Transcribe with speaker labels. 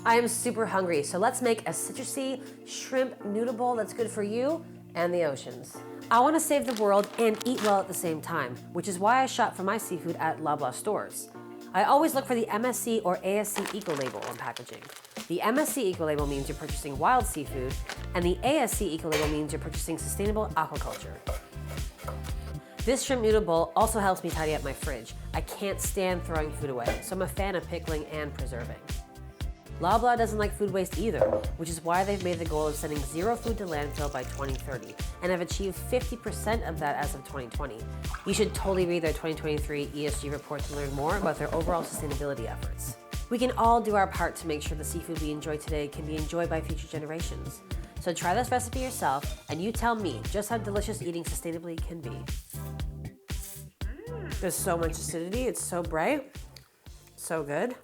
Speaker 1: I am super hungry, so let's make a citrusy shrimp noodle bowl that's good for you and the oceans. I want to save the world and eat well at the same time, which is why I shop for my seafood at Loblaw stores. I always look for the MSC or ASC eco-label on packaging. The MSC eco-label means you're purchasing wild seafood, and the ASC eco-label means you're purchasing sustainable aquaculture. This shrimp noodle bowl also helps me tidy up my fridge. I can't stand throwing food away, so I'm a fan of pickling and preserving. Loblaw doesn't like food waste either, which is why they've made the goal of sending zero food to landfill by 2030, and have achieved 50% of that as of 2020. You should totally read their 2023 ESG report to learn more about their overall sustainability efforts. We can all do our part to make sure the seafood we enjoy today can be enjoyed by future generations. So try this recipe yourself, and you tell me just how delicious eating sustainably can be. There's so much acidity, it's so bright, so good.